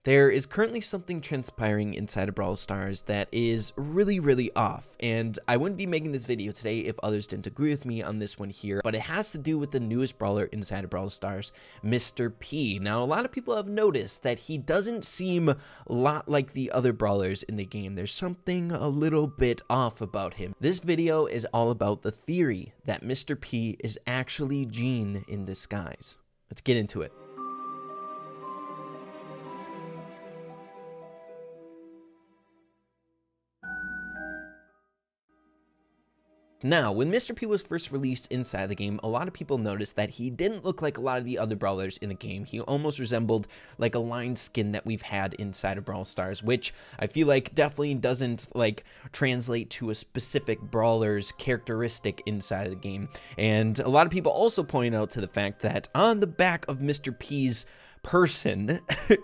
There is currently something transpiring inside of Brawl Stars that is really off, and I wouldn't be making this video today if others didn't agree with me on this one here, but it has to do with the newest brawler inside of Brawl Stars, Mr. P. Now, a lot of people have noticed that he doesn't seem a lot like the other brawlers in the game. There's something a little bit off about him. This video is all about the theory that Mr. P is actually Gene in disguise. Let's get into it. Now, when Mr. P was first released inside the game, a lot of people noticed that he didn't look like a lot of the other brawlers in the game. He almost resembled like a line skin that we've had inside of Brawl Stars, which I feel like definitely doesn't like translate to a specific brawler's characteristic inside of the game. And a lot of people also point out to the fact that on the back of Mr. P's person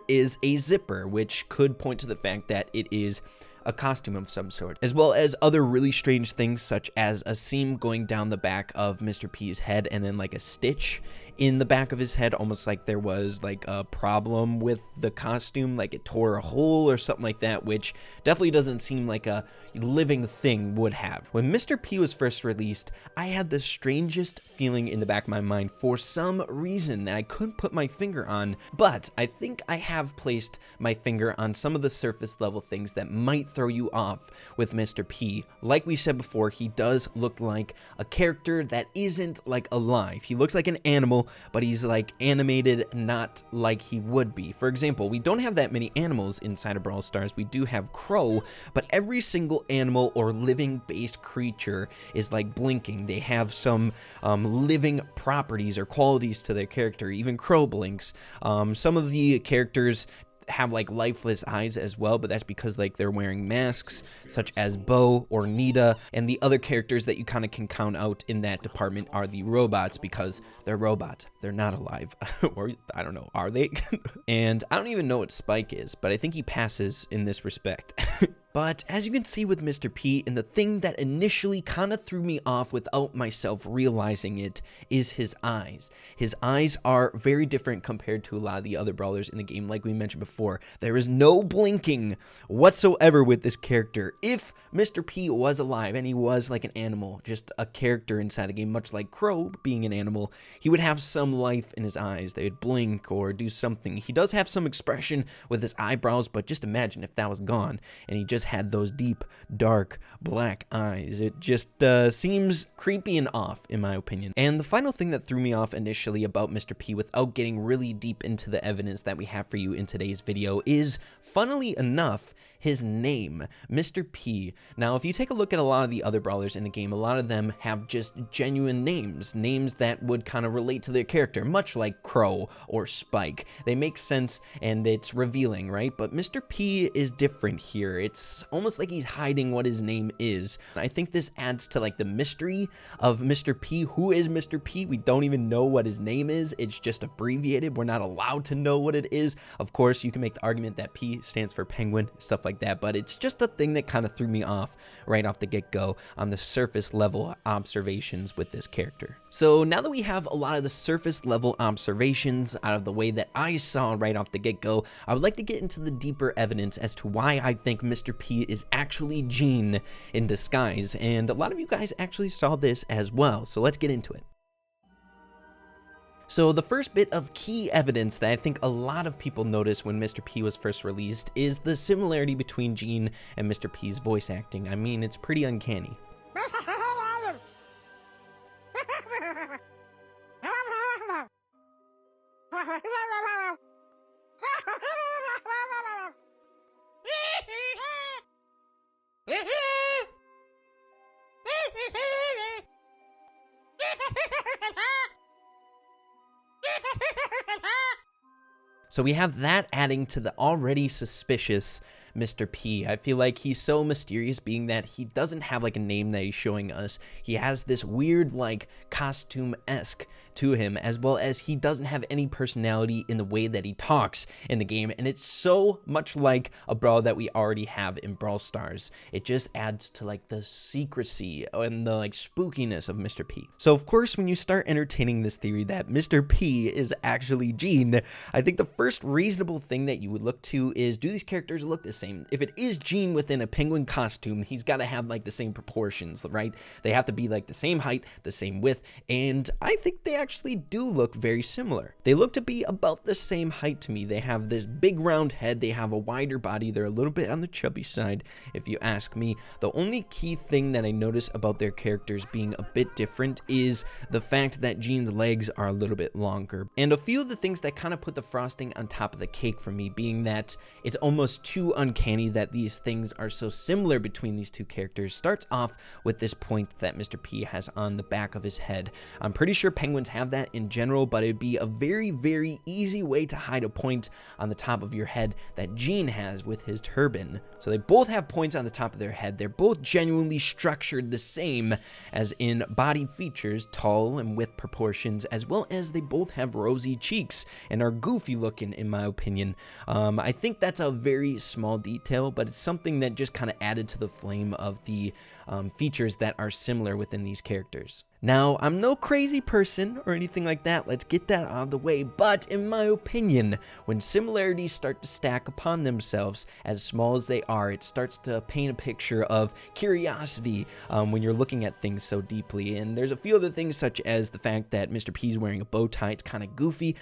is a zipper, which could point to the fact that it is a costume of some sort, as well as other really strange things such as a seam going down the back of Mr. P's head and then like a stitch in the back of his head, almost like there was like a problem with the costume, like it tore a hole or something like that, which definitely doesn't seem like a living thing would have. When Mr. P was first released, I had the strangest feeling in the back of my mind for some reason that I couldn't put my finger on, but I think I have placed my finger on some of the surface level things that might throw you off with Mr. P. Like we said before, he does look like a character that isn't like alive. He looks like an animal, but he's like animated, not like he would be. For example, we don't have that many animals inside of Brawl Stars. We do have Crow, but every single animal or living based creature is like blinking. They have some living properties or qualities to their character. Even Crow blinks. Some of the characters have like lifeless eyes as well, but that's because like they're wearing masks, such as Bo or Nita, and the other characters that you kind of can count out in that department are the robots, because they're robots, they're not alive. Or I don't know, are they? And I don't even know what Spike is, but I think he passes in this respect. But as you can see with Mr. P, and the thing that initially kind of threw me off without myself realizing it is his eyes. His eyes are very different compared to a lot of the other brawlers in the game, like we mentioned before. There is no blinking whatsoever with this character. If Mr. P was alive and he was like an animal, just a character inside the game, much like Crow being an animal, he would have some life in his eyes. They would blink or do something. He does have some expression with his eyebrows, but just imagine if that was gone and he just had those deep, dark, black eyes. It just seems creepy and off, in my opinion. And the final thing that threw me off initially about Mr. P, without getting really deep into the evidence that we have for you in today's video, is, funnily enough, his name, Mr. P. Now, if you take a look at a lot of the other brawlers in the game, a lot of them have just genuine names that would kind of relate to their character, much like Crow or Spike. They make sense and it's revealing, right? But Mr. P is different here. It's almost like he's hiding what his name is. I think this adds to like the mystery of Mr. P. Who is Mr. P? We don't even know what his name is. It's just abbreviated. We're not allowed to know what it is. Of course, you can make the argument that P stands for penguin, stuff like that, but it's just a thing that kind of threw me off right off the get-go on the surface level observations with this character. So now that we have a lot of the surface level observations out of the way that I saw right off the get-go, I would like to get into the deeper evidence as to why I think Mr. P is actually Gene in disguise, and a lot of you guys actually saw this as well, so let's get into it. So the first bit of key evidence that I think a lot of people noticed when Mr. P was first released is the similarity between Gene and Mr. P's voice acting. I mean, it's pretty uncanny. So we have that adding to the already suspicious Mr. P. I feel like he's so mysterious, being that he doesn't have like a name that he's showing us. He has this weird like costume-esque to him, as well as he doesn't have any personality in the way that he talks in the game, and it's so much like a brawler that we already have in Brawl Stars. It just adds to like the secrecy and the like spookiness of Mr. P. So of course, when you start entertaining this theory that Mr. P is actually Gene, I think the first reasonable thing that you would look to is, do these characters look the same? If it is Gene within a penguin costume, he's got to have like the same proportions, right? They have to be like the same height, the same width, and I think they actually do look very similar. They look to be about the same height to me. They have this big round head, they have a wider body, they're a little bit on the chubby side if you ask me. The only key thing that I notice about their characters being a bit different is the fact that Gene's legs are a little bit longer. And a few of the things that kind of put the frosting on top of the cake for me being that it's almost too uncanny that these things are so similar between these two characters starts off with this point that Mr. P has on the back of his head. I'm pretty sure penguins have that in general, but it'd be a very, very easy way to hide a point on the top of your head that Gene has with his turban. So they both have points on the top of their head. They're both genuinely structured the same as in body features, tall and with proportions, as well as they both have rosy cheeks and are goofy looking in my opinion. I think that's a very small detail, but it's something that just kind of added to the flame of the features that are similar within these characters. Now, I'm no crazy person or anything like that, let's get that out of the way, but in my opinion, when similarities start to stack upon themselves, as small as they are, it starts to paint a picture of curiosity when you're looking at things so deeply. And there's a few other things, such as the fact that Mr. P's wearing a bow tie. It's kind of goofy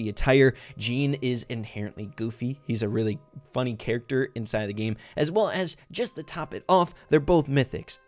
attire. Gene is inherently goofy. He's a really funny character inside the game, as well as, just to top it off, they're both mythics.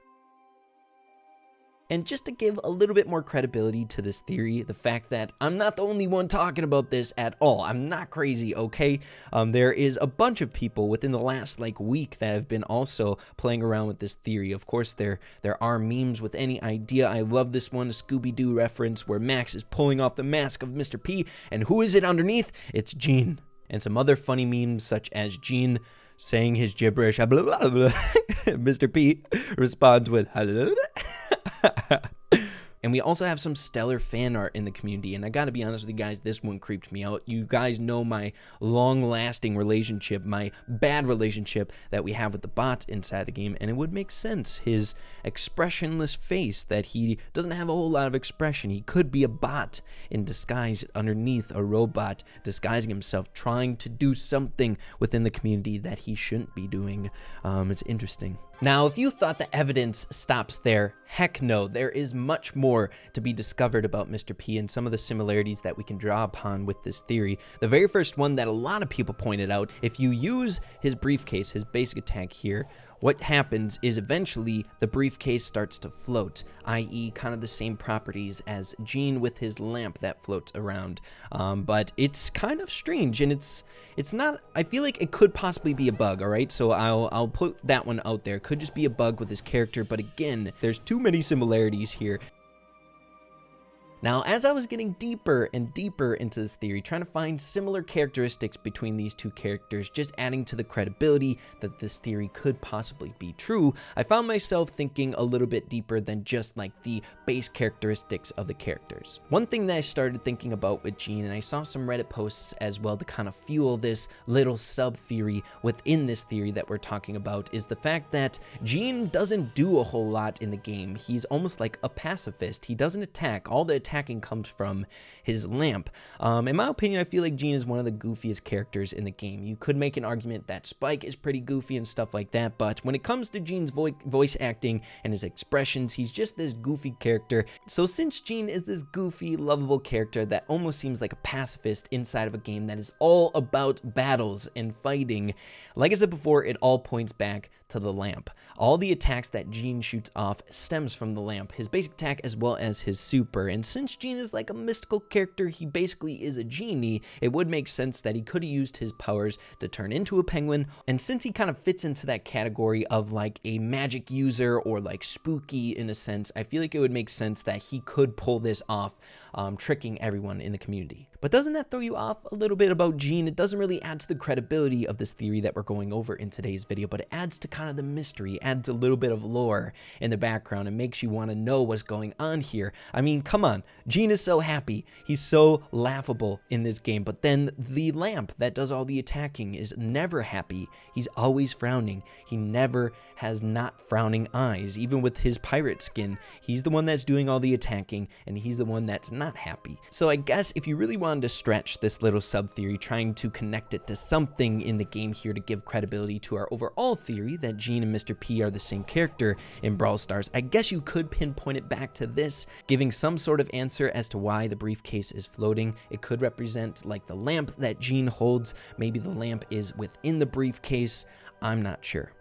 And just to give a little bit more credibility to this theory, the fact that I'm not the only one talking about this at all. I'm not crazy, okay? There is a bunch of people within the last like week that have been also playing around with this theory. Of course, there are memes with any idea. I love this one, a Scooby-Doo reference where Max is pulling off the mask of Mr. P, and who is it underneath? It's Gene. And some other funny memes such as Gene saying his gibberish, blah, blah, blah. Mr. P responds with hello. And we also have some stellar fan art in the community, and I gotta be honest with you guys, this one creeped me out. You guys know my long-lasting relationship, my bad relationship that we have with the bot inside the game, and it would make sense. His expressionless face, that he doesn't have a whole lot of expression. He could be a bot in disguise underneath a robot, disguising himself, trying to do something within the community that he shouldn't be doing. It's interesting. Now, if you thought the evidence stops there, heck no, there is much more to be discovered about Mr. P and some of the similarities that we can draw upon with this theory. The very first one that a lot of people pointed out, if you use his briefcase, his basic attack here, what happens is eventually the briefcase starts to float, i.e. kind of the same properties as Gene with his lamp that floats around. But it's kind of strange, and it's not, I feel like it could possibly be a bug, all right? So I'll put that one out there. It could just be a bug with his character, but again, there's too many similarities here. Now, as I was getting deeper and deeper into this theory, trying to find similar characteristics between these two characters, just adding to the credibility that this theory could possibly be true, I found myself thinking a little bit deeper than just like the base characteristics of the characters. One thing that I started thinking about with Gene, and I saw some Reddit posts as well to kind of fuel this little sub-theory within this theory that we're talking about, is the fact that Gene doesn't do a whole lot in the game. He's almost like a pacifist. He doesn't attack. All the attacking comes from his lamp. In my opinion, I feel like Gene is one of the goofiest characters in the game. You could make an argument that Spike is pretty goofy and stuff like that, but when it comes to Gene's voice acting and his expressions, he's just this goofy character. So since Gene is this goofy, lovable character that almost seems like a pacifist inside of a game that is all about battles and fighting, like I said before, it all points back to the lamp. All the attacks that Gene shoots off stems from the lamp, his basic attack as well as his super. And since Gene is like a mystical character, he basically is a genie, it would make sense that he could have used his powers to turn into a penguin. And since he kind of fits into that category of like a magic user or like spooky in a sense, I feel like it would make sense that he could pull this off, tricking everyone in the community. But doesn't that throw you off a little bit about Gene? It doesn't really add to the credibility of this theory that we're going over in today's video, but it adds to kind of the mystery, adds a little bit of lore in the background, and makes you want to know what's going on here. I mean, come on, Gene is so happy. He's so laughable in this game, but then the lamp that does all the attacking is never happy. He's always frowning. He never has not frowning eyes. Even with his pirate skin, he's the one that's doing all the attacking, and he's the one that's not happy. So I guess if you really wanted to stretch this little sub-theory, trying to connect it to something in the game here to give credibility to our overall theory that Gene and Mr. P are the same character in Brawl Stars, I guess you could pinpoint it back to this, giving some sort of answer as to why the briefcase is floating. It could represent like the lamp that Gene holds. Maybe the lamp is within the briefcase. I'm not sure.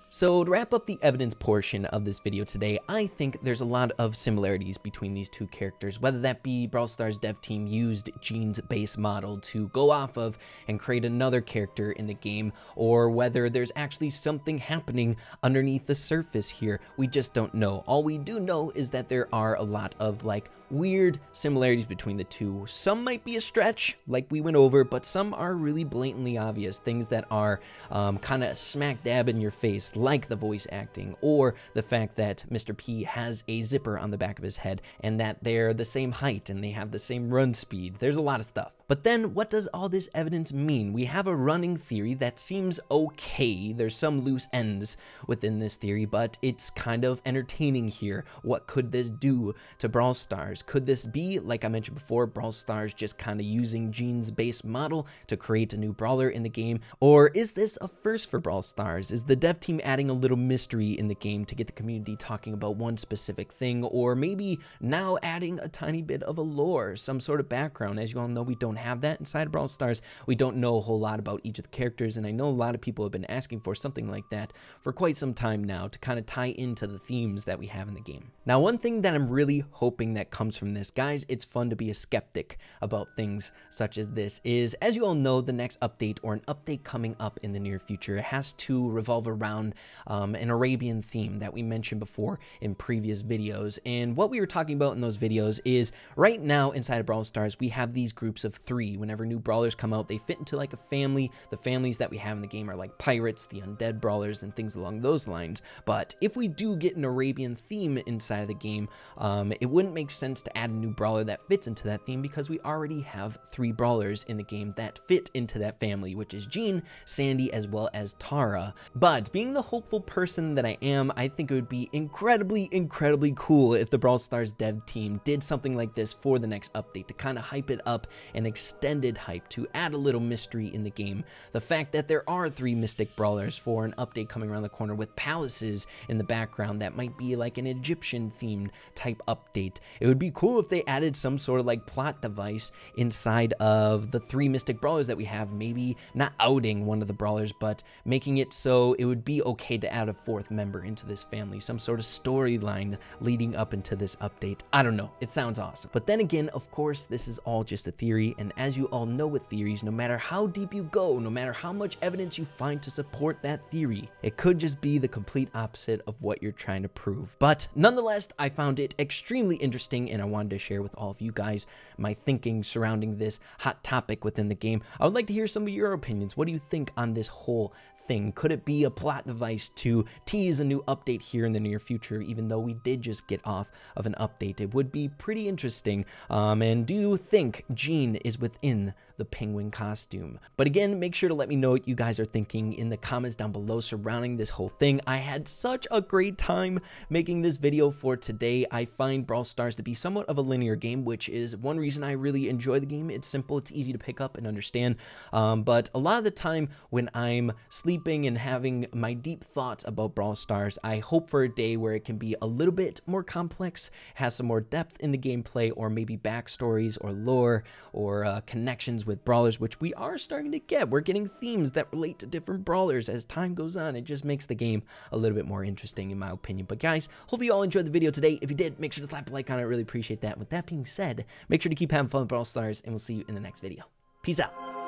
So to wrap up the evidence portion of this video today, I think there's a lot of similarities between these two characters, whether that be Brawl Stars dev team used Gene's base model to go off of and create another character in the game, or whether there's actually something happening underneath the surface here. We just don't know. All we do know is that there are a lot of like weird similarities between the two. Some might be a stretch, like we went over, but some are really blatantly obvious, things that are kind of smack dab in your face, like the voice acting, or the fact that Mr. P has a zipper on the back of his head, and that they're the same height and they have the same run speed. There's a lot of stuff. But then what does all this evidence mean? We have a running theory that seems okay. There's some loose ends within this theory, but it's kind of entertaining here. What could this do to Brawl Stars? Could this be, like I mentioned before, Brawl Stars just kind of using Gene's base model to create a new brawler in the game? Or is this a first for Brawl Stars? Is the dev team adding a little mystery in the game to get the community talking about one specific thing? Or maybe now adding a tiny bit of a lore, some sort of background? As you all know, we don't have that inside of Brawl Stars. We don't know a whole lot about each of the characters, and I know a lot of people have been asking for something like that for quite some time now to kind of tie into the themes that we have in the game. Now, one thing that I'm really hoping that comes from this, guys, it's fun to be a skeptic about things such as this, is, as you all know, the next update or an update coming up in the near future has to revolve around an Arabian theme that we mentioned before in previous videos. And what we were talking about in those videos is right now inside of Brawl Stars, we have these groups of 3. Whenever new brawlers come out, they fit into like a family. The families that we have in the game are like pirates, the undead brawlers, and things along those lines. But if we do get an Arabian theme inside of the game, it wouldn't make sense to add a new brawler that fits into that theme, because we already have 3 brawlers in the game that fit into that family, which is Gene, Sandy, as well as Tara. But being the hopeful person that I am, I think it would be incredibly cool if the Brawl Stars dev team did something like this for the next update to kind of hype it up and extended hype, to add a little mystery in the game. The fact that there are 3 mystic brawlers for an update coming around the corner with palaces in the background that might be like an Egyptian themed type update. It would be cool if they added some sort of like plot device inside of the 3 mystic brawlers that we have, maybe not outing one of the brawlers, but making it so it would be okay to add a 4th member into this family, some sort of storyline leading up into this update. I don't know, it sounds awesome. But then again, of course, this is all just a theory, and as you all know with theories, no matter how deep you go, no matter how much evidence you find to support that theory, it could just be the complete opposite of what you're trying to prove. But nonetheless, I found it extremely interesting, and I wanted to share with all of you guys my thinking surrounding this hot topic within the game. I would like to hear some of your opinions. What do you think on this whole thing? Could it be a plot device to tease a new update here in the near future, even though we did just get off of an update? It would be pretty interesting. And do you think Gene is within the penguin costume? But again, make sure to let me know what you guys are thinking in the comments down below surrounding this whole thing. I had such a great time making this video for today. I find Brawl Stars to be somewhat of a linear game, which is one reason I really enjoy the game. It's simple, it's easy to pick up and understand. But a lot of the time when I'm sleeping and having my deep thoughts about Brawl Stars, I hope for a day where it can be a little bit more complex, has some more depth in the gameplay, or maybe backstories or lore or connections with brawlers, which we are starting to get. We're getting themes that relate to different brawlers as time goes on. It just makes the game a little bit more interesting in my opinion. But guys, hopefully you all enjoyed the video today. If you did, make sure to slap a like on it. I really appreciate that. With that being said, make sure to keep having fun with Brawl Stars, and we'll see you in the next video. Peace out.